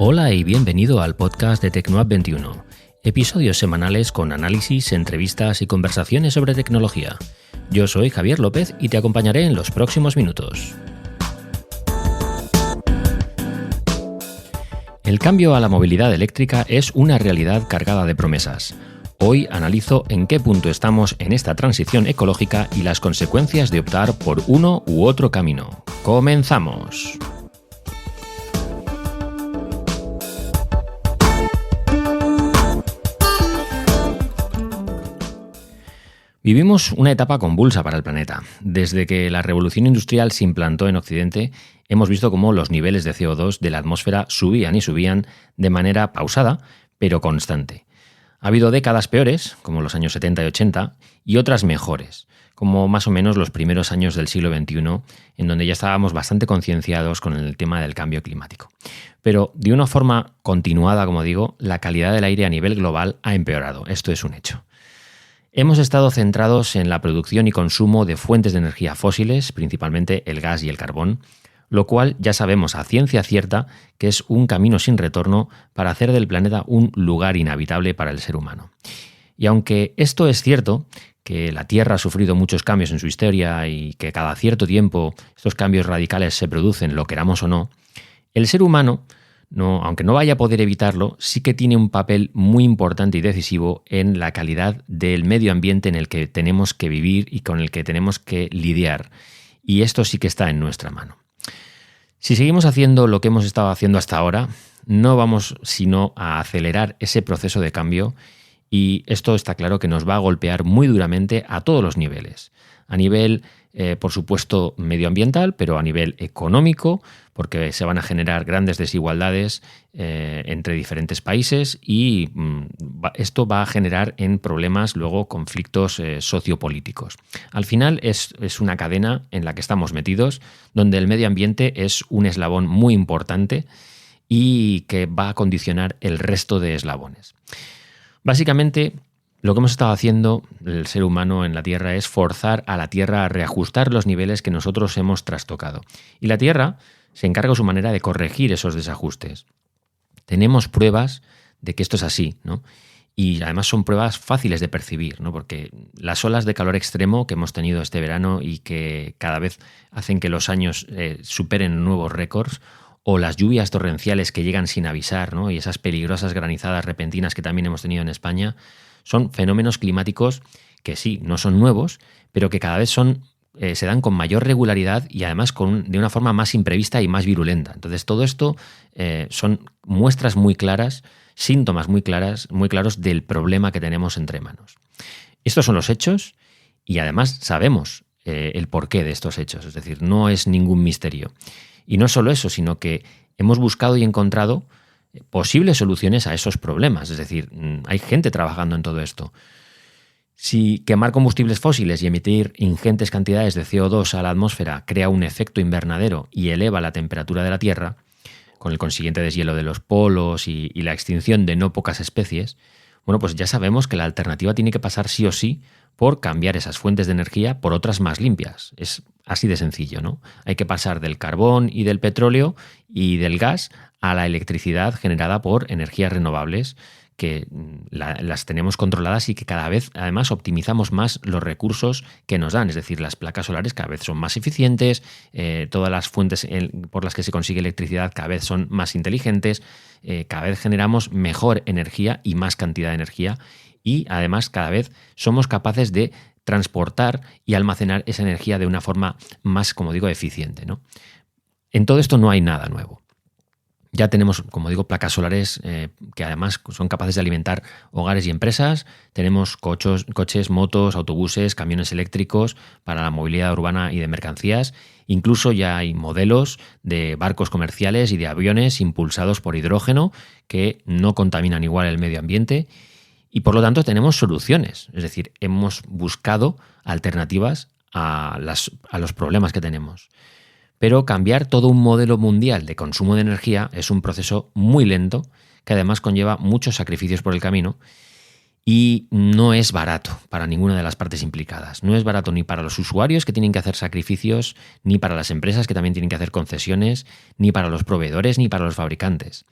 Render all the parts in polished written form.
Hola y bienvenido al podcast de Tecnoapp 21, episodios semanales con análisis, entrevistas y conversaciones sobre tecnología. Yo soy Javier López y te acompañaré en los próximos minutos. El cambio a la movilidad eléctrica es una realidad cargada de promesas. Hoy analizo en qué punto estamos en esta transición ecológica y las consecuencias de optar por uno u otro camino. ¡Comenzamos! Vivimos una etapa convulsa para el planeta. Desde que la revolución industrial se implantó en Occidente, hemos visto cómo los niveles de CO2 de la atmósfera subían y subían de manera pausada, pero constante. Ha habido décadas peores, como los años 70 y 80, y otras mejores, como más o menos los primeros años del siglo XXI, en donde ya estábamos bastante concienciados con el tema del cambio climático. Pero de una forma continuada, como digo, la calidad del aire a nivel global ha empeorado. Esto es un hecho. Hemos estado centrados en la producción y consumo de fuentes de energía fósiles, principalmente el gas y el carbón, lo cual ya sabemos a ciencia cierta que es un camino sin retorno para hacer del planeta un lugar inhabitable para el ser humano. Y aunque esto es cierto, que la Tierra ha sufrido muchos cambios en su historia y que cada cierto tiempo estos cambios radicales se producen, lo queramos o no, el ser humano, aunque no vaya a poder evitarlo, sí que tiene un papel muy importante y decisivo en la calidad del medio ambiente en el que tenemos que vivir y con el que tenemos que lidiar. Y esto sí que está en nuestra mano. Si seguimos haciendo lo que hemos estado haciendo hasta ahora, no vamos sino a acelerar ese proceso de cambio y esto está claro que nos va a golpear muy duramente a todos los niveles. A nivel, por supuesto, medioambiental, pero a nivel económico, porque se van a generar grandes desigualdades entre diferentes países y esto va a generar en problemas, luego conflictos sociopolíticos. Al final es una cadena en la que estamos metidos, donde el medio ambiente es un eslabón muy importante y que va a condicionar el resto de eslabones. Básicamente, lo que hemos estado haciendo el ser humano en la Tierra es forzar a la Tierra a reajustar los niveles que nosotros hemos trastocado. Y la Tierra se encarga a su manera de corregir esos desajustes. Tenemos pruebas de que esto es así, ¿no? Y además son pruebas fáciles de percibir, ¿no? Porque las olas de calor extremo que hemos tenido este verano y que cada vez hacen que los años superen nuevos récords, o las lluvias torrenciales que llegan sin avisar, ¿no? Y esas peligrosas granizadas repentinas que también hemos tenido en España, son fenómenos climáticos que sí, no son nuevos, pero que cada vez se dan con mayor regularidad y además de una forma más imprevista y más virulenta. Entonces todo esto son muestras muy claras, síntomas muy claros del problema que tenemos entre manos. Estos son los hechos y además sabemos el porqué de estos hechos, es decir, no es ningún misterio. Y no solo eso, sino que hemos buscado y encontrado posibles soluciones a esos problemas. Es decir, hay gente trabajando en todo esto. Si quemar combustibles fósiles y emitir ingentes cantidades de CO2 a la atmósfera crea un efecto invernadero y eleva la temperatura de la Tierra, con el consiguiente deshielo de los polos y la extinción de no pocas especies, bueno, pues ya sabemos que la alternativa tiene que pasar sí o sí por cambiar esas fuentes de energía por otras más limpias. Es así de sencillo, ¿no? Hay que pasar del carbón y del petróleo y del gas a la electricidad generada por energías renovables que las tenemos controladas y que cada vez además optimizamos más los recursos que nos dan. Es decir, las placas solares cada vez son más eficientes, todas las fuentes por las que se consigue electricidad cada vez son más inteligentes, cada vez generamos mejor energía y más cantidad de energía y además cada vez somos capaces de transportar y almacenar esa energía de una forma más, como digo, eficiente, ¿no? En todo esto no hay nada nuevo. Ya tenemos, como digo, placas solares que además son capaces de alimentar hogares y empresas. Tenemos coches, motos, autobuses, camiones eléctricos para la movilidad urbana y de mercancías. Incluso ya hay modelos de barcos comerciales y de aviones impulsados por hidrógeno que no contaminan igual el medio ambiente. Y por lo tanto tenemos soluciones. Es decir, hemos buscado alternativas a los problemas que tenemos. Pero cambiar todo un modelo mundial de consumo de energía es un proceso muy lento que además conlleva muchos sacrificios por el camino y no es barato para ninguna de las partes implicadas. No es barato ni para los usuarios, que tienen que hacer sacrificios, ni para las empresas, que también tienen que hacer concesiones, ni para los proveedores, ni para los fabricantes.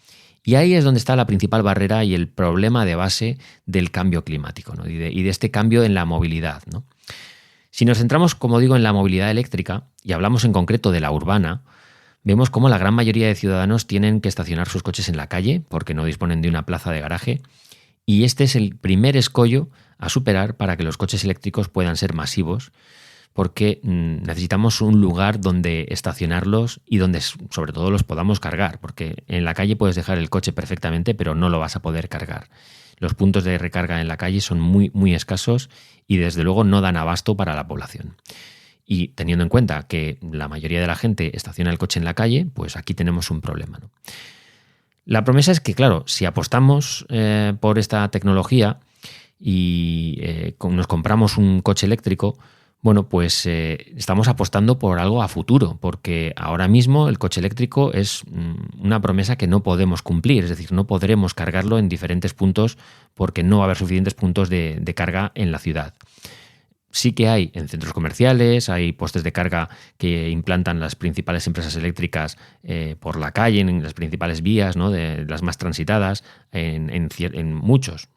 Y ahí es donde está la principal barrera y el problema de base del cambio climático, ¿no? y de este cambio en la movilidad, ¿no? Si nos centramos, como digo, en la movilidad eléctrica y hablamos en concreto de la urbana, vemos cómo la gran mayoría de ciudadanos tienen que estacionar sus coches en la calle porque no disponen de una plaza de garaje. Y este es el primer escollo a superar para que los coches eléctricos puedan ser masivos, porque necesitamos un lugar donde estacionarlos y donde sobre todo los podamos cargar, porque en la calle puedes dejar el coche perfectamente, pero no lo vas a poder cargar. Los puntos de recarga en la calle son muy, muy escasos y desde luego no dan abasto para la población. Y teniendo en cuenta que la mayoría de la gente estaciona el coche en la calle, pues aquí tenemos un problema, ¿no? La promesa es que, claro, si apostamos por esta tecnología y nos compramos un coche eléctrico, bueno, pues estamos apostando por algo a futuro, porque ahora mismo el coche eléctrico es una promesa que no podemos cumplir, es decir, no podremos cargarlo en diferentes puntos porque no va a haber suficientes puntos de carga en la ciudad. Sí que hay en centros comerciales, hay postes de carga que implantan las principales empresas eléctricas por la calle, en las principales vías, ¿no? De las más transitadas, en muchos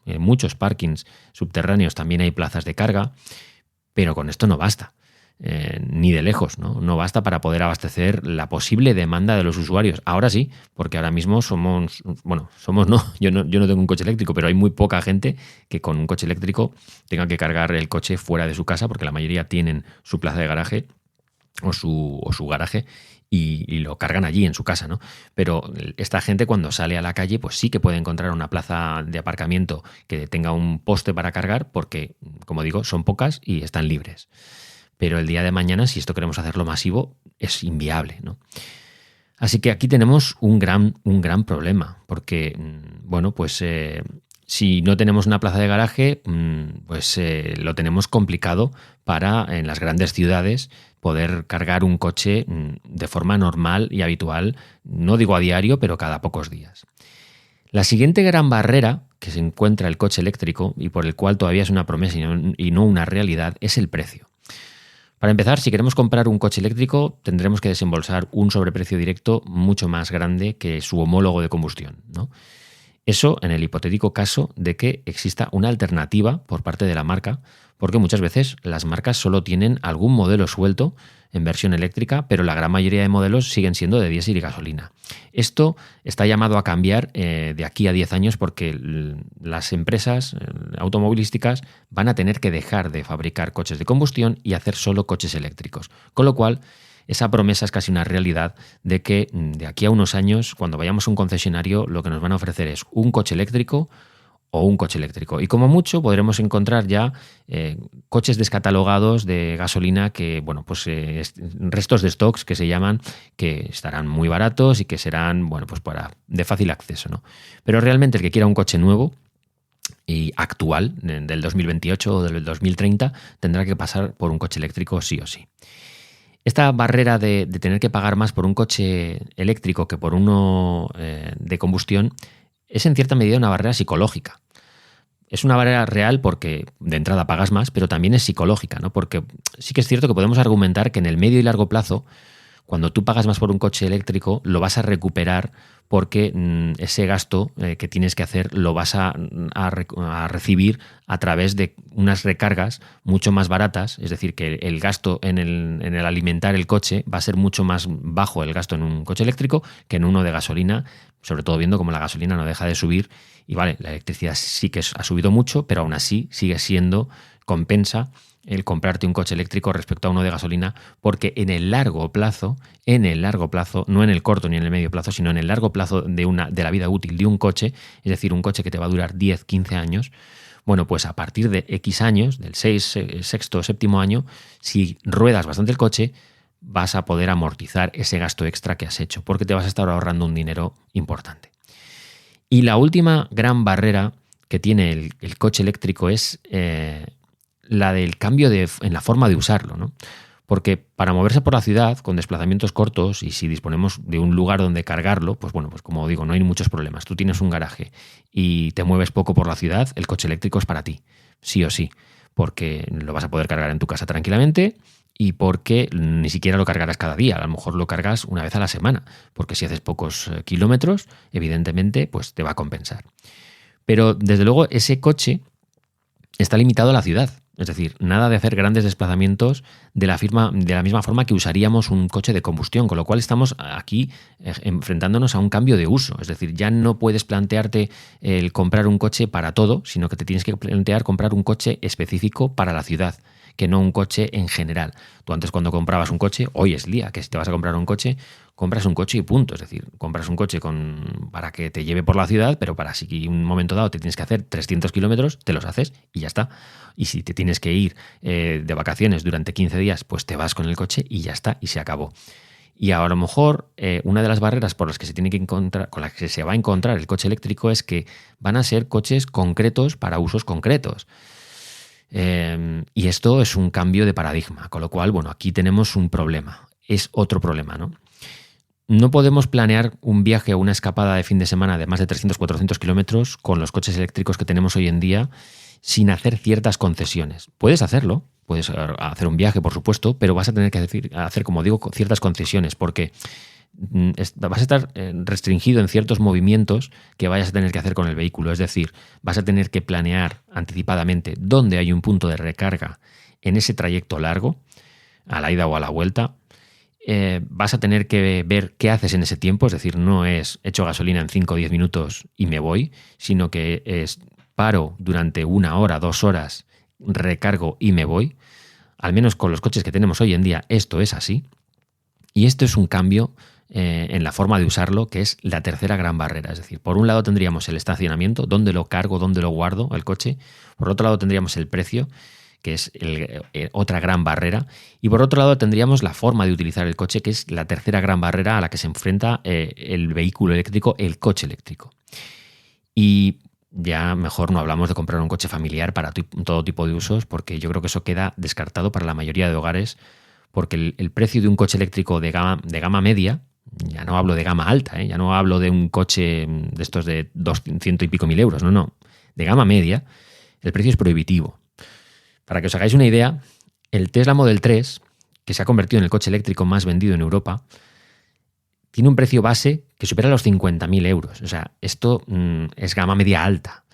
parkings subterráneos también hay plazas de carga, pero con esto no basta. Ni de lejos, ¿no? No basta para poder abastecer la posible demanda de los usuarios. Ahora sí, porque ahora mismo yo no tengo un coche eléctrico, pero hay muy poca gente que con un coche eléctrico tenga que cargar el coche fuera de su casa, porque la mayoría tienen su plaza de garaje o su garaje y lo cargan allí en su casa, ¿no? Pero esta gente cuando sale a la calle, pues sí que puede encontrar una plaza de aparcamiento que tenga un poste para cargar, porque, como digo, son pocas y están libres. Pero el día de mañana, si esto queremos hacerlo masivo, es inviable, ¿no? Así que aquí tenemos un gran problema, porque, bueno, pues si no tenemos una plaza de garaje, pues lo tenemos complicado para, en las grandes ciudades, poder cargar un coche de forma normal y habitual, no digo a diario, pero cada pocos días. La siguiente gran barrera que se encuentra el coche eléctrico, y por el cual todavía es una promesa y no una realidad, es el precio. Para empezar, si queremos comprar un coche eléctrico, tendremos que desembolsar un sobreprecio directo mucho más grande que su homólogo de combustión, ¿no? Eso en el hipotético caso de que exista una alternativa por parte de la marca, porque muchas veces las marcas solo tienen algún modelo suelto en versión eléctrica, pero la gran mayoría de modelos siguen siendo de diésel y gasolina. Esto está llamado a cambiar de aquí a 10 años porque las empresas automovilísticas van a tener que dejar de fabricar coches de combustión y hacer solo coches eléctricos. Con lo cual, esa promesa es casi una realidad de que de aquí a unos años, cuando vayamos a un concesionario, lo que nos van a ofrecer es un coche eléctrico o un coche eléctrico. Y como mucho podremos encontrar ya coches descatalogados de gasolina que, bueno, pues restos de stocks que se llaman, que estarán muy baratos y que serán, bueno, pues de fácil acceso, ¿no? Pero realmente el que quiera un coche nuevo y actual, del 2028 o del 2030, tendrá que pasar por un coche eléctrico sí o sí. Esta barrera de tener que pagar más por un coche eléctrico que por uno de combustión es en cierta medida una barrera psicológica. Es una barrera real porque de entrada pagas más, pero también es psicológica, ¿no? Porque sí que es cierto que podemos argumentar que en el medio y largo plazo, cuando tú pagas más por un coche eléctrico, lo vas a recuperar porque ese gasto que tienes que hacer lo vas a recibir a través de unas recargas mucho más baratas, es decir, que el gasto en el alimentar el coche va a ser mucho más bajo el gasto en un coche eléctrico que en uno de gasolina, sobre todo viendo cómo la gasolina no deja de subir y vale, la electricidad sí que ha subido mucho, pero aún así sigue siendo compensa el comprarte un coche eléctrico respecto a uno de gasolina, porque en el largo plazo, no en el corto ni en el medio plazo, sino en el largo plazo de la vida útil de un coche, es decir, un coche que te va a durar 10, 15 años, bueno, pues a partir de X años, del sexto o séptimo año, si ruedas bastante el coche, vas a poder amortizar ese gasto extra que has hecho, porque te vas a estar ahorrando un dinero importante. Y la última gran barrera que tiene el coche eléctrico es la del cambio en la forma de usarlo, ¿no? Porque para moverse por la ciudad con desplazamientos cortos y si disponemos de un lugar donde cargarlo, pues bueno, pues como digo, no hay muchos problemas. Tú tienes un garaje y te mueves poco por la ciudad, el coche eléctrico es para ti, sí o sí, porque lo vas a poder cargar en tu casa tranquilamente y porque ni siquiera lo cargarás cada día, a lo mejor lo cargas una vez a la semana, porque si haces pocos kilómetros, evidentemente, pues te va a compensar. Pero desde luego ese coche está limitado a la ciudad. Es decir, nada de hacer grandes desplazamientos de la misma forma que usaríamos un coche de combustión, con lo cual estamos aquí enfrentándonos a un cambio de uso. Es decir, ya no puedes plantearte el comprar un coche para todo, sino que te tienes que plantear comprar un coche específico para la ciudad, que no un coche en general. Tú antes cuando comprabas un coche, hoy es día que si te vas a comprar un coche, compras un coche y punto. Es decir, compras un coche para que te lleve por la ciudad, pero para si en un momento dado te tienes que hacer 300 kilómetros, te los haces y ya está. Y si te tienes que ir de vacaciones durante 15 días, pues te vas con el coche y ya está, y se acabó. Y a lo mejor una de las barreras por las que se tiene que encontrar, con las que se va a encontrar el coche eléctrico es que van a ser coches concretos para usos concretos. Y esto es un cambio de paradigma, con lo cual, bueno, aquí tenemos un problema. Es otro problema, ¿no? No podemos planear un viaje o una escapada de fin de semana de más de 300-400 kilómetros con los coches eléctricos que tenemos hoy en día sin hacer ciertas concesiones. Puedes hacerlo, puedes hacer un viaje, por supuesto, pero vas a tener que hacer, como digo, ciertas concesiones porque vas a estar restringido en ciertos movimientos que vayas a tener que hacer con el vehículo. Es decir, vas a tener que planear anticipadamente dónde hay un punto de recarga en ese trayecto largo, a la ida o a la vuelta. Vas a tener que ver qué haces en ese tiempo, es decir, no es echo gasolina en 5 o 10 minutos y me voy, sino que es paro durante 1 hora, 2 horas, recargo y me voy. Al menos con los coches que tenemos hoy en día esto es así. Y esto es un cambio en la forma de usarlo, que es la tercera gran barrera. Es decir, por un lado tendríamos el estacionamiento, dónde lo cargo, dónde lo guardo el coche. Por otro lado tendríamos el precio, que es otra gran barrera. Y por otro lado tendríamos la forma de utilizar el coche, que es la tercera gran barrera a la que se enfrenta el vehículo eléctrico, el coche eléctrico. Y ya mejor no hablamos de comprar un coche familiar para todo tipo de usos, porque yo creo que eso queda descartado para la mayoría de hogares, porque el precio de un coche eléctrico de gama media, ya no hablo de gama alta, ya no hablo de un coche de estos de 200 y pico mil euros, no, de gama media, el precio es prohibitivo. Para que os hagáis una idea, el Tesla Model 3, que se ha convertido en el coche eléctrico más vendido en Europa, tiene un precio base que supera los 50.000 euros. O sea, esto es gama media alta.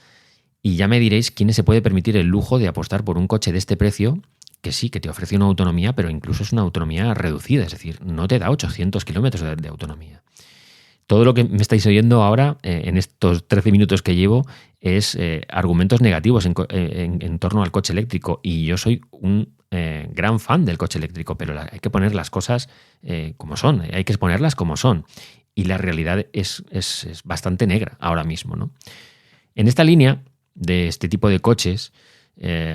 Y ya me diréis quién se puede permitir el lujo de apostar por un coche de este precio, que sí, que te ofrece una autonomía, pero incluso es una autonomía reducida, es decir, no te da 800 kilómetros de autonomía. Todo lo que me estáis oyendo ahora, en estos 13 minutos que llevo, es argumentos negativos en torno al coche eléctrico. Y yo soy un gran fan del coche eléctrico, pero hay que poner las cosas como son, hay que exponerlas como son. Y la realidad es bastante negra ahora mismo, ¿no? En esta línea de este tipo de coches,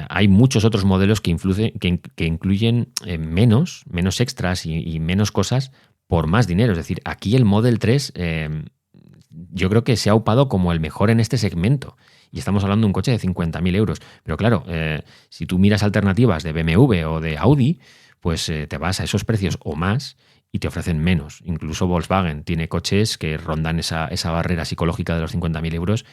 hay muchos otros modelos que incluyen menos extras y menos cosas por más dinero. Es decir, aquí el Model 3 yo creo que se ha upado como el mejor en este segmento. Y estamos hablando de un coche de 50.000 euros. Pero claro, si tú miras alternativas de BMW o de Audi, pues te vas a esos precios o más y te ofrecen menos. Incluso Volkswagen tiene coches que rondan esa barrera psicológica de los 50.000 euros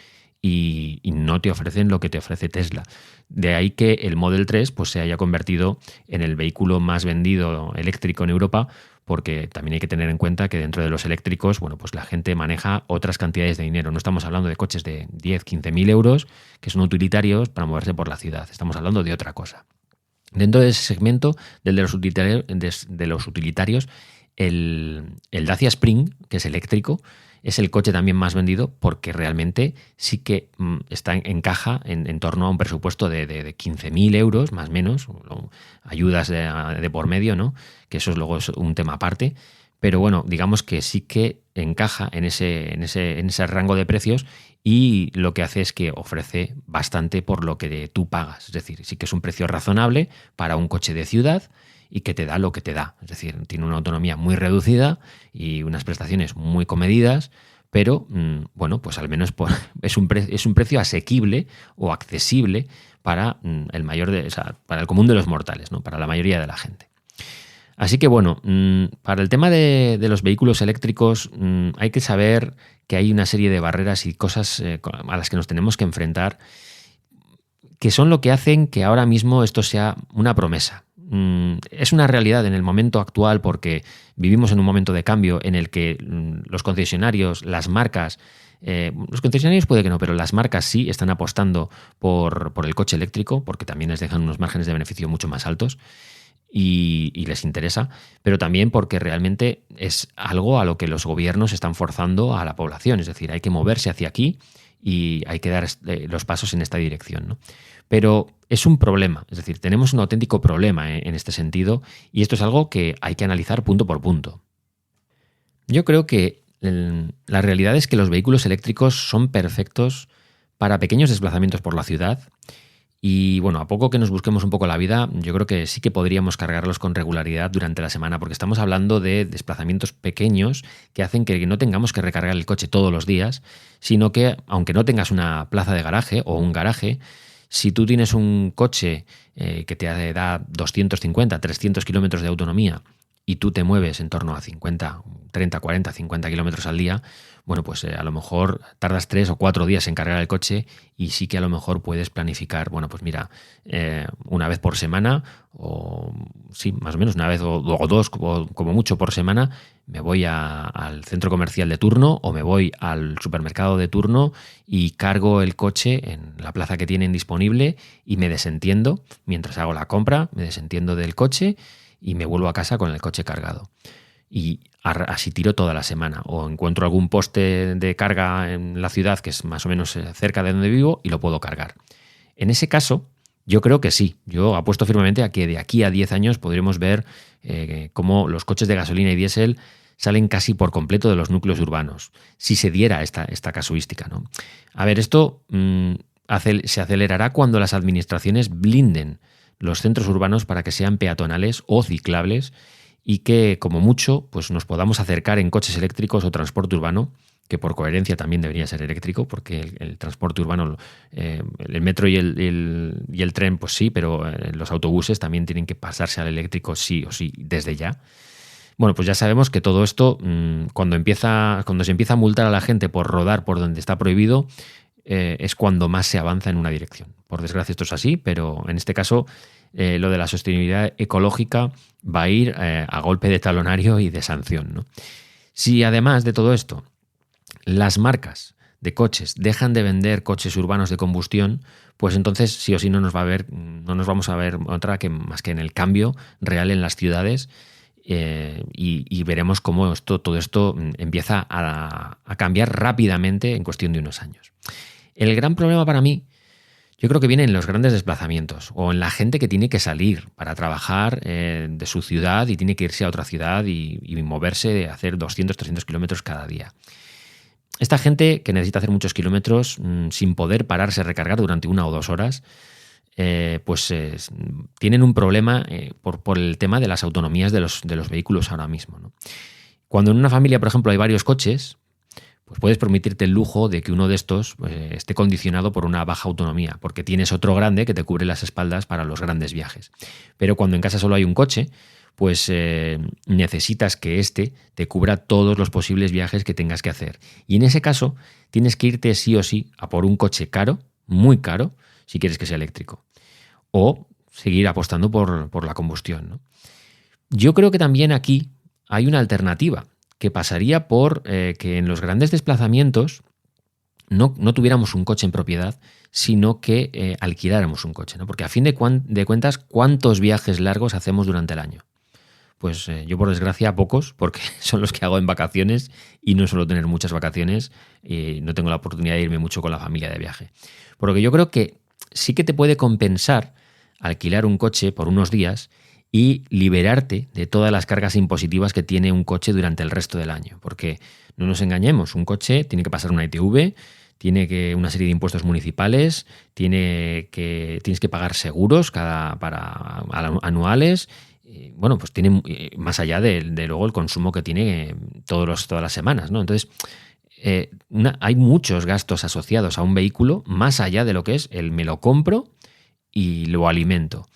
y no te ofrecen lo que te ofrece Tesla. De ahí que el Model 3 pues, se haya convertido en el vehículo más vendido eléctrico en Europa, porque también hay que tener en cuenta que dentro de los eléctricos, bueno, pues la gente maneja otras cantidades de dinero. No estamos hablando de coches de 10, 15.000 euros, que son utilitarios para moverse por la ciudad. Estamos hablando de otra cosa. Dentro de ese segmento, del de los utilitarios, el Dacia Spring, que es eléctrico, es el coche también más vendido porque realmente sí que encaja en torno a un presupuesto de 15.000 euros, más o menos, ayudas de por medio, ¿no? Que eso luego es un tema aparte. Pero bueno, digamos que sí que encaja en ese rango de precios y lo que hace es que ofrece bastante por lo que tú pagas. Es decir, sí que es un precio razonable para un coche de ciudad y que te da lo que te da. Es decir, tiene una autonomía muy reducida y unas prestaciones muy comedidas, pero bueno, pues al menos es un precio asequible o accesible para para el común de los mortales, ¿no? Para la mayoría de la gente. Así que bueno, para el tema de los vehículos eléctricos hay que saber que hay una serie de barreras y cosas a las que nos tenemos que enfrentar, que son lo que hacen que ahora mismo esto sea una promesa. Es una realidad en el momento actual porque vivimos en un momento de cambio en el que los concesionarios, las marcas, los concesionarios puede que no, pero las marcas sí están apostando por el coche eléctrico porque también les dejan unos márgenes de beneficio mucho más altos y les interesa, pero también porque realmente es algo a lo que los gobiernos están forzando a la población, es decir, hay que moverse hacia aquí y hay que dar los pasos en esta dirección, ¿no? Pero es un problema, es decir, tenemos un auténtico problema en este sentido y esto es algo que hay que analizar punto por punto. Yo creo que la realidad es que los vehículos eléctricos son perfectos para pequeños desplazamientos por la ciudad y bueno, a poco que nos busquemos un poco la vida, yo creo que sí que podríamos cargarlos con regularidad durante la semana porque estamos hablando de desplazamientos pequeños que hacen que no tengamos que recargar el coche todos los días, sino que aunque no tengas una plaza de garaje o un garaje, si tú tienes un coche que te da 250, 300 kilómetros de autonomía y tú te mueves en torno a 50, 30, 40, 50 kilómetros al día, bueno, pues a lo mejor tardas 3 o 4 días en cargar el coche y sí que a lo mejor puedes planificar, bueno, pues mira, una vez por semana o sí, más o menos una vez o dos como mucho por semana, me voy al centro comercial de turno o me voy al supermercado de turno y cargo el coche en la plaza que tienen disponible y me desentiendo mientras hago la compra, me desentiendo del coche y me vuelvo a casa con el coche cargado. Y así tiro toda la semana. O encuentro algún poste de carga en la ciudad que es más o menos cerca de donde vivo y lo puedo cargar. En ese caso, yo creo que sí. Yo apuesto firmemente a que de aquí a 10 años podremos ver cómo los coches de gasolina y diésel salen casi por completo de los núcleos urbanos, si se diera esta casuística, ¿no? A ver, esto se acelerará cuando las administraciones blinden los centros urbanos para que sean peatonales o ciclables y que, como mucho, pues nos podamos acercar en coches eléctricos o transporte urbano, que por coherencia también debería ser eléctrico, porque el transporte urbano, el metro y el tren, pues sí, pero los autobuses también tienen que pasarse al eléctrico sí o sí desde ya. Bueno, pues ya sabemos que todo esto, cuando se empieza a multar a la gente por rodar por donde está prohibido, es cuando más se avanza en una dirección. Por desgracia esto es así, pero en este caso lo de la sostenibilidad ecológica va a ir a golpe de talonario y de sanción, ¿no? Si además de todo esto las marcas de coches dejan de vender coches urbanos de combustión, pues entonces sí o sí no nos vamos a ver otra que más que en el cambio real en las ciudades. Y veremos cómo todo esto empieza a cambiar rápidamente en cuestión de unos años. El gran problema para mí, yo creo que viene en los grandes desplazamientos o en la gente que tiene que salir para trabajar de su ciudad y tiene que irse a otra ciudad y moverse, hacer 200, 300 kilómetros cada día. Esta gente que necesita hacer muchos kilómetros sin poder pararse a recargar durante 1 o 2 horas, tienen un problema por el tema de las autonomías de los vehículos ahora mismo, ¿no? Cuando en una familia, por ejemplo, hay varios coches, pues puedes permitirte el lujo de que uno de estos esté condicionado por una baja autonomía, porque tienes otro grande que te cubre las espaldas para los grandes viajes. Pero cuando en casa solo hay un coche, pues necesitas que éste te cubra todos los posibles viajes que tengas que hacer. Y en ese caso, tienes que irte sí o sí a por un coche caro, muy caro, si quieres que sea eléctrico. O seguir apostando por la combustión, ¿no? Yo creo que también aquí hay una alternativa que pasaría por que en los grandes desplazamientos no tuviéramos un coche en propiedad, sino que alquiláramos un coche, ¿no? Porque a fin de cuentas, ¿cuántos viajes largos hacemos durante el año? Pues yo por desgracia pocos, porque son los que hago en vacaciones y no suelo tener muchas vacaciones y no tengo la oportunidad de irme mucho con la familia de viaje. Por lo que yo creo que sí que te puede compensar alquilar un coche por unos días y liberarte de todas las cargas impositivas que tiene un coche durante el resto del año. Porque no nos engañemos, un coche tiene que pasar una ITV, tiene una serie de impuestos municipales, tienes que pagar seguros anuales. Bueno, pues tiene más allá de luego el consumo que tiene todas las semanas, ¿no? Entonces, hay muchos gastos asociados a un vehículo más allá de lo que es el me lo compro y lo alimento.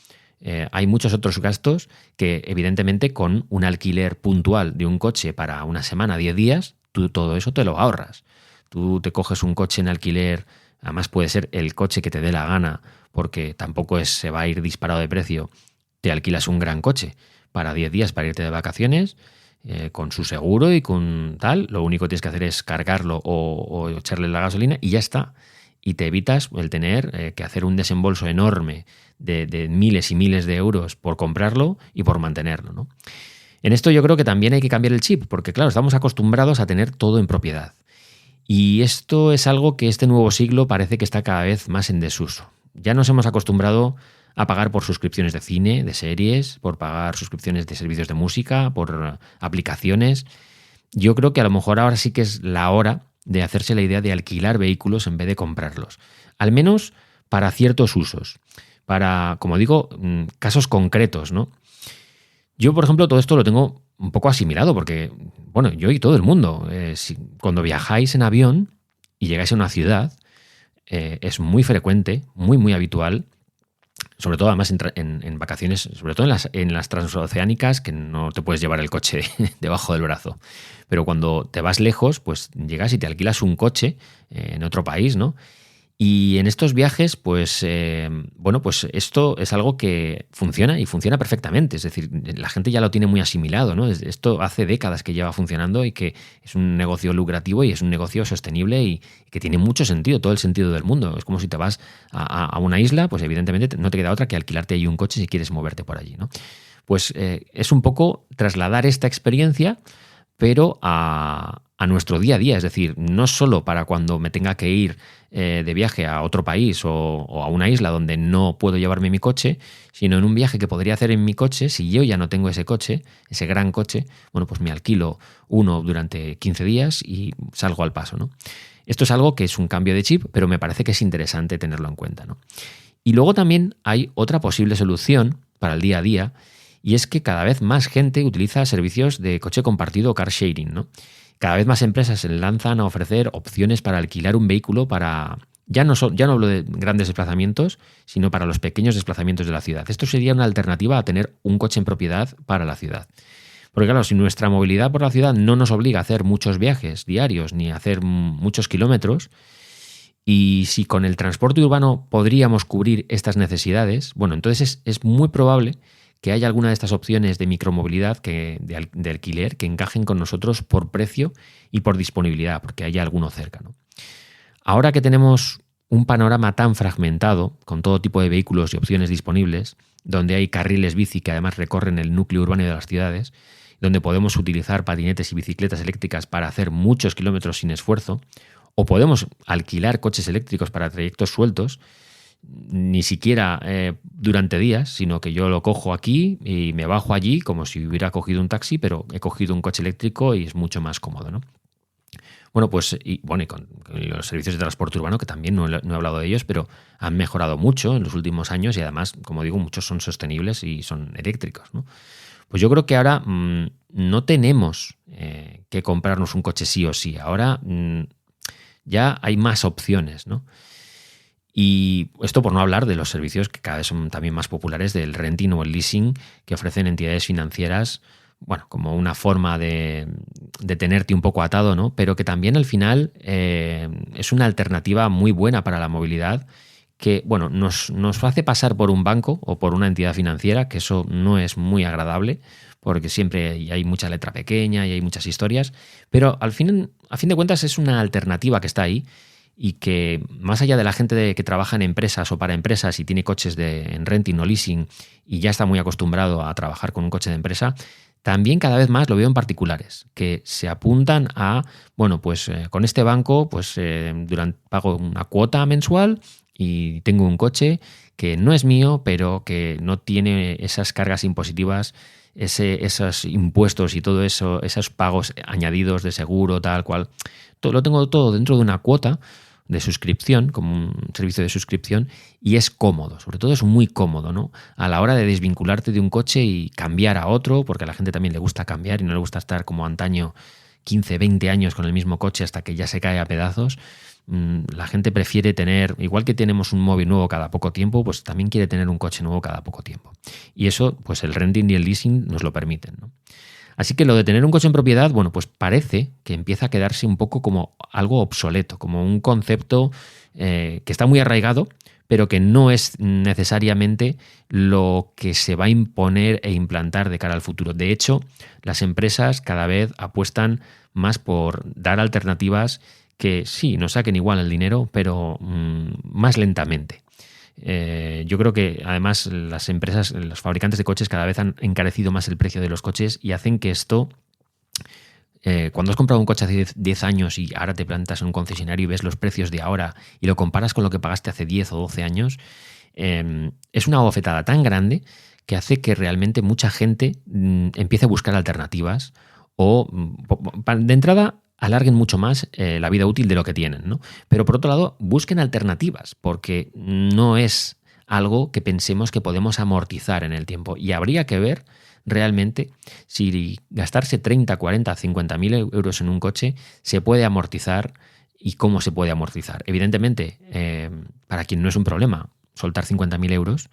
hay muchos otros gastos que evidentemente con un alquiler puntual de un coche para una semana, 10 días, tú todo eso te lo ahorras. Tú te coges un coche en alquiler, además puede ser el coche que te dé la gana, porque tampoco se va a ir disparado de precio. Te alquilas un gran coche para 10 días para irte de vacaciones, con su seguro y con tal. Lo único que tienes que hacer es cargarlo o echarle la gasolina y ya está. Y te evitas el tener que hacer un desembolso enorme de miles y miles de euros por comprarlo y por mantenerlo, ¿no? En esto yo creo que también hay que cambiar el chip, porque claro, estamos acostumbrados a tener todo en propiedad. Y esto es algo que este nuevo siglo parece que está cada vez más en desuso. Ya nos hemos acostumbrado a pagar por suscripciones de cine, de series, por pagar suscripciones de servicios de música, por aplicaciones. Yo creo que a lo mejor ahora sí que es la hora de hacerse la idea de alquilar vehículos en vez de comprarlos. Al menos para ciertos usos. Para, como digo, casos concretos, ¿no? Yo, por ejemplo, todo esto lo tengo un poco asimilado porque, bueno, yo y todo el mundo, cuando viajáis en avión y llegáis a una ciudad, es muy frecuente, muy, muy habitual, sobre todo además en vacaciones, sobre todo en las transoceánicas, que no te puedes llevar el coche debajo del brazo. Pero cuando te vas lejos, pues llegas y te alquilas un coche en otro país, ¿no? Y en estos viajes, pues, bueno, pues esto es algo que funciona y funciona perfectamente. Es decir, la gente ya lo tiene muy asimilado, ¿no? Esto hace décadas que lleva funcionando y que es un negocio lucrativo y es un negocio sostenible y que tiene mucho sentido, todo el sentido del mundo. Es como si te vas a una isla, pues evidentemente no te queda otra que alquilarte ahí un coche si quieres moverte por allí, ¿no? Pues es un poco trasladar esta experiencia, pero a nuestro día a día. Es decir, no solo para cuando me tenga que ir de viaje a otro país o a una isla donde no puedo llevarme mi coche, sino en un viaje que podría hacer en mi coche. Si yo ya no tengo ese coche, ese gran coche, bueno, pues me alquilo uno durante 15 días y salgo al paso, ¿no? Esto es algo que es un cambio de chip, pero me parece que es interesante tenerlo en cuenta, ¿no? Y luego también hay otra posible solución para el día a día, y es que cada vez más gente utiliza servicios de coche compartido o car sharing, ¿no? Cada vez más empresas se lanzan a ofrecer opciones para alquilar un vehículo para, ya no hablo de grandes desplazamientos, sino para los pequeños desplazamientos de la ciudad. Esto sería una alternativa a tener un coche en propiedad para la ciudad. Porque claro, si nuestra movilidad por la ciudad no nos obliga a hacer muchos viajes diarios ni a hacer muchos kilómetros, y si con el transporte urbano podríamos cubrir estas necesidades, bueno, entonces es muy probable que haya alguna de estas opciones de micromovilidad de alquiler que encajen con nosotros por precio y por disponibilidad, porque haya alguno cerca, ¿no? Ahora que tenemos un panorama tan fragmentado, con todo tipo de vehículos y opciones disponibles, donde hay carriles bici que además recorren el núcleo urbano de las ciudades, donde podemos utilizar patinetes y bicicletas eléctricas para hacer muchos kilómetros sin esfuerzo, o podemos alquilar coches eléctricos para trayectos sueltos, ni siquiera durante días, sino que yo lo cojo aquí y me bajo allí como si hubiera cogido un taxi, pero he cogido un coche eléctrico y es mucho más cómodo, ¿no? Bueno, pues y con los servicios de transporte urbano, que también no he hablado de ellos, pero han mejorado mucho en los últimos años y además, como digo, muchos son sostenibles y son eléctricos, ¿no? Pues yo creo que ahora no tenemos que comprarnos un coche sí o sí. Ahora ya hay más opciones, ¿no? Y esto por no hablar de los servicios que cada vez son también más populares del renting o el leasing que ofrecen entidades financieras, bueno, como una forma de tenerte un poco atado, ¿no? Pero que también al final es una alternativa muy buena para la movilidad que, bueno, nos hace pasar por un banco o por una entidad financiera, que eso no es muy agradable porque siempre hay mucha letra pequeña y hay muchas historias, pero a fin de cuentas es una alternativa que está ahí y que más allá de la gente que trabaja en empresas o para empresas y tiene coches en renting o leasing y ya está muy acostumbrado a trabajar con un coche de empresa, también cada vez más lo veo en particulares, que se apuntan a, bueno, pues con este banco pues pago una cuota mensual y tengo un coche que no es mío, pero que no tiene esas cargas impositivas, esos impuestos y todo eso, esos pagos añadidos de seguro, tal cual. Lo tengo todo dentro de una cuota de suscripción, como un servicio de suscripción, y es cómodo, sobre todo es muy cómodo, ¿no? A la hora de desvincularte de un coche y cambiar a otro, porque a la gente también le gusta cambiar y no le gusta estar como antaño, 15, 20 años con el mismo coche hasta que ya se cae a pedazos. La gente prefiere tener, igual que tenemos un móvil nuevo cada poco tiempo, pues también quiere tener un coche nuevo cada poco tiempo. Y eso, pues el renting y el leasing nos lo permiten, ¿no? Así que lo de tener un coche en propiedad, bueno, pues parece que empieza a quedarse un poco como algo obsoleto, como un concepto que está muy arraigado, pero que no es necesariamente lo que se va a imponer e implantar de cara al futuro. De hecho, las empresas cada vez apuestan más por dar alternativas que sí, nos saquen igual el dinero, pero más lentamente. Yo creo que además las empresas, los fabricantes de coches cada vez han encarecido más el precio de los coches y hacen que esto, cuando has comprado un coche hace 10 años y ahora te plantas en un concesionario y ves los precios de ahora y lo comparas con lo que pagaste hace 10 o 12 años, es una bofetada tan grande que hace que realmente mucha gente empiece a buscar alternativas o, de entrada, alarguen mucho más la vida útil de lo que tienen, ¿no? Pero por otro lado, busquen alternativas, porque no es algo que pensemos que podemos amortizar en el tiempo. Y habría que ver realmente si gastarse 30, 40, 50 mil euros en un coche se puede amortizar y cómo se puede amortizar. Evidentemente, para quien no es un problema soltar 50.000 euros,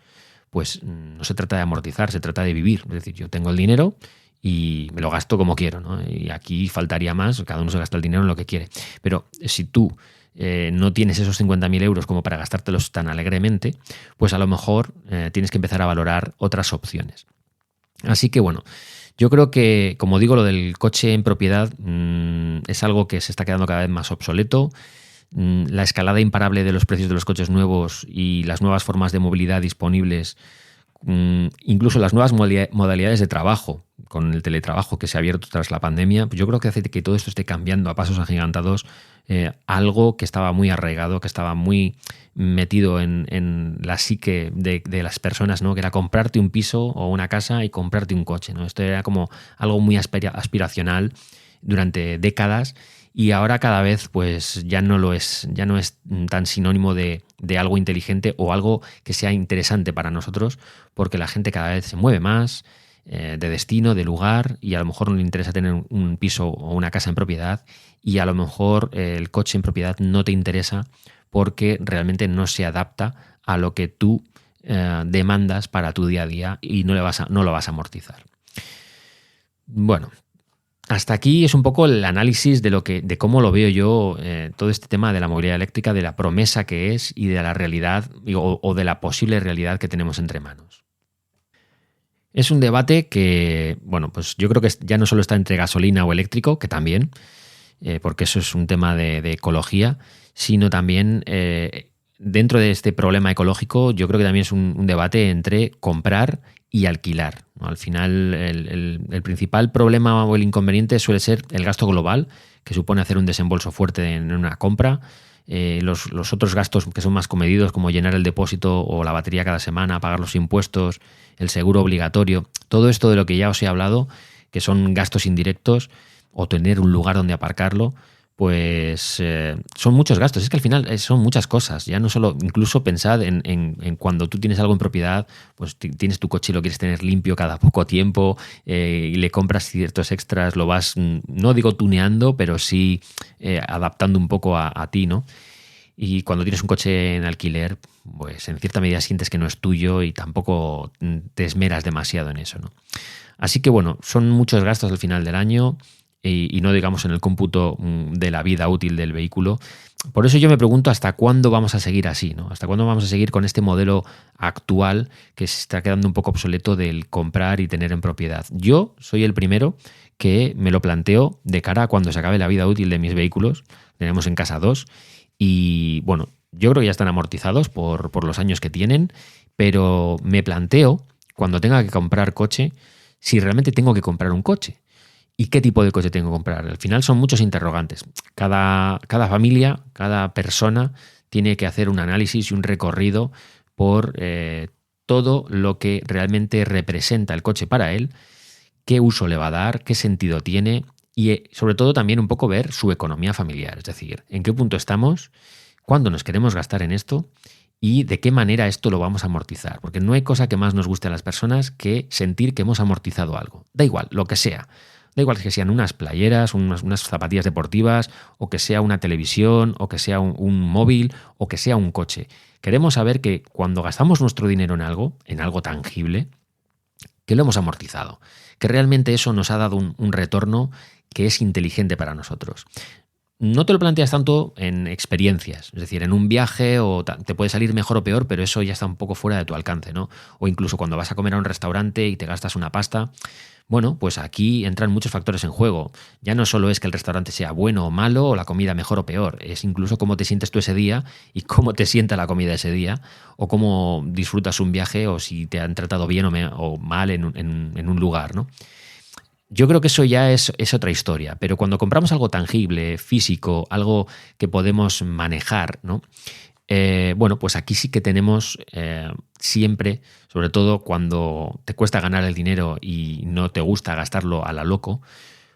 pues no se trata de amortizar, se trata de vivir. Es decir, yo tengo el dinero y me lo gasto como quiero, ¿no? Y aquí faltaría más, cada uno se gasta el dinero en lo que quiere. Pero si tú no tienes esos 50.000 euros como para gastártelos tan alegremente, pues a lo mejor tienes que empezar a valorar otras opciones. Así que bueno, yo creo que, como digo, lo del coche en propiedad es algo que se está quedando cada vez más obsoleto. La escalada imparable de los precios de los coches nuevos y las nuevas formas de movilidad disponibles, incluso las nuevas modalidades de trabajo, con el teletrabajo que se ha abierto tras la pandemia, pues yo creo que hace que todo esto esté cambiando a pasos agigantados, algo que estaba muy arraigado, que estaba muy metido en la psique de las personas, ¿no? Que era comprarte un piso o una casa y comprarte un coche, ¿no? Esto era como algo muy aspiracional durante décadas. Y ahora cada vez pues ya no es tan sinónimo de algo inteligente o algo que sea interesante para nosotros, porque la gente cada vez se mueve más de destino, de lugar, y a lo mejor no le interesa tener un piso o una casa en propiedad, y a lo mejor el coche en propiedad no te interesa porque realmente no se adapta a lo que tú demandas para tu día a día y no lo vas a amortizar. Bueno, hasta aquí es un poco el análisis de cómo lo veo yo, todo este tema de la movilidad eléctrica, de la promesa que es y de la realidad o de la posible realidad que tenemos entre manos. Es un debate que, bueno, pues yo creo que ya no solo está entre gasolina o eléctrico, que también, porque eso es un tema de ecología, sino también dentro de este problema ecológico yo creo que también es un debate entre comprar y alquilar, ¿no? Al final el principal problema o el inconveniente suele ser el gasto global, que supone hacer un desembolso fuerte en una compra. Los otros gastos que son más comedidos, como llenar el depósito o la batería cada semana, pagar los impuestos, el seguro obligatorio, todo esto de lo que ya os he hablado, que son gastos indirectos, o tener un lugar donde aparcarlo, pues son muchos gastos. Es que al final son muchas cosas. Ya no solo, incluso pensad en cuando tú tienes algo en propiedad, pues tienes tu coche y lo quieres tener limpio cada poco tiempo, y le compras ciertos extras, lo vas, no digo tuneando, pero sí adaptando un poco a ti, ¿no? Y cuando tienes un coche en alquiler, pues en cierta medida sientes que no es tuyo y tampoco te esmeras demasiado en eso, ¿no? Así que bueno, son muchos gastos al final del año y no digamos en el cómputo de la vida útil del vehículo. Por eso yo me pregunto hasta cuándo vamos a seguir así, ¿no? Hasta cuándo vamos a seguir con este modelo actual que se está quedando un poco obsoleto del comprar y tener en propiedad. Yo soy el primero que me lo planteo de cara a cuando se acabe la vida útil de mis vehículos. Tenemos en casa 2 y bueno, yo creo que ya están amortizados por los años que tienen, pero me planteo cuando tenga que comprar coche si realmente tengo que comprar un coche. ¿Y qué tipo de coche tengo que comprar? Al final son muchos interrogantes. Cada familia, cada persona tiene que hacer un análisis y un recorrido por todo lo que realmente representa el coche para él, qué uso le va a dar, qué sentido tiene y sobre todo también un poco ver su economía familiar. Es decir, en qué punto estamos, cuándo nos queremos gastar en esto y de qué manera esto lo vamos a amortizar. Porque no hay cosa que más nos guste a las personas que sentir que hemos amortizado algo. Da igual, lo que sea. Da igual que sean unas playeras, unas zapatillas deportivas, o que sea una televisión, o que sea un móvil, o que sea un coche. Queremos saber que cuando gastamos nuestro dinero en algo tangible, que lo hemos amortizado, que realmente eso nos ha dado un retorno que es inteligente para nosotros. No te lo planteas tanto en experiencias, es decir, en un viaje te puede salir mejor o peor, pero eso ya está un poco fuera de tu alcance, ¿no? O incluso cuando vas a comer a un restaurante y te gastas una pasta. Bueno, pues aquí entran muchos factores en juego. Ya no solo es que el restaurante sea bueno o malo, o la comida mejor o peor, es incluso cómo te sientes tú ese día y cómo te sienta la comida ese día, o cómo disfrutas un viaje, o si te han tratado bien o mal en un lugar, ¿no? Yo creo que eso ya es otra historia, pero cuando compramos algo tangible, físico, algo que podemos manejar, ¿no? Bueno, pues aquí sí que tenemos siempre, sobre todo cuando te cuesta ganar el dinero y no te gusta gastarlo a la loco,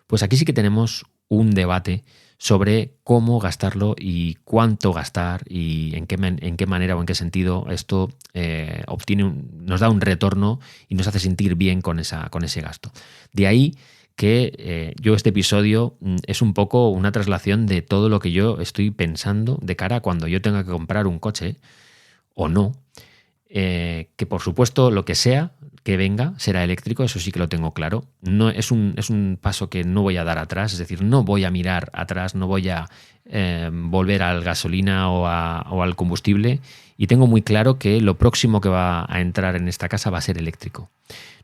pues aquí sí que tenemos un debate sobre cómo gastarlo y cuánto gastar y en qué manera o en qué sentido esto nos da un retorno y nos hace sentir bien con ese gasto. De ahí que yo este episodio es un poco una traslación de todo lo que yo estoy pensando de cara a cuando yo tenga que comprar un coche o no, que por supuesto lo que sea que venga será eléctrico, eso sí que lo tengo claro. No, es un paso que no voy a dar atrás, es decir, no voy a mirar atrás, no voy a volver al gasolina o al combustible, y tengo muy claro que lo próximo que va a entrar en esta casa va a ser eléctrico.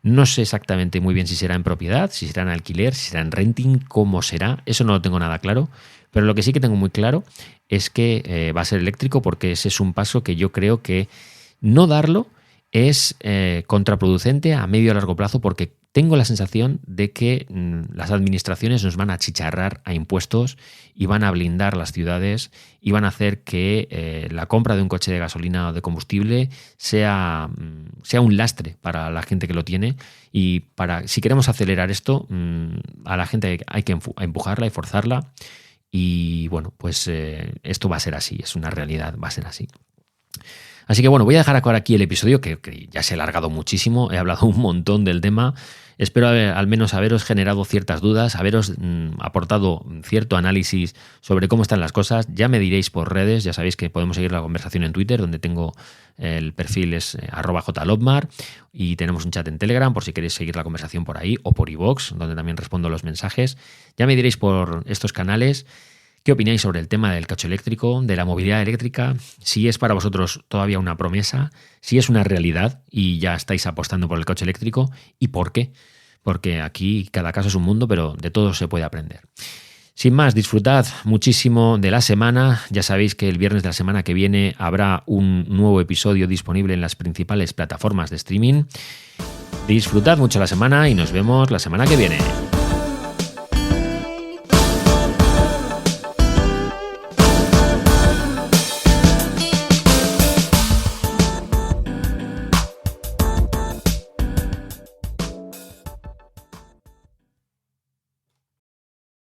No sé exactamente muy bien si será en propiedad, si será en alquiler, si será en renting, cómo será, eso no lo tengo nada claro, pero lo que sí que tengo muy claro es que va a ser eléctrico, porque ese es un paso que yo creo que no darlo es contraproducente a medio y a largo plazo, porque tengo la sensación de que las administraciones nos van a achicharrar a impuestos y van a blindar las ciudades y van a hacer que la compra de un coche de gasolina o de combustible sea un lastre para la gente que lo tiene. Y si queremos acelerar esto, a la gente hay que empujarla y forzarla. Y bueno, pues esto va a ser así, es una realidad, va a ser así. Así que bueno, voy a dejar aquí el episodio, que ya se ha alargado muchísimo, he hablado un montón del tema. Espero al menos haberos generado ciertas dudas, haberos aportado cierto análisis sobre cómo están las cosas. Ya me diréis por redes, ya sabéis que podemos seguir la conversación en Twitter, donde tengo el perfil es @jlobmar, y tenemos un chat en Telegram por si queréis seguir la conversación por ahí, o por iVoox, donde también respondo los mensajes. Ya me diréis por estos canales qué opináis sobre el tema del coche eléctrico, de la movilidad eléctrica, si es para vosotros todavía una promesa, si es una realidad y ya estáis apostando por el coche eléctrico, y por qué. Porque aquí cada caso es un mundo, pero de todo se puede aprender. Sin más, disfrutad muchísimo de la semana. Ya sabéis que el viernes de la semana que viene habrá un nuevo episodio disponible en las principales plataformas de streaming. Disfrutad mucho la semana y nos vemos la semana que viene.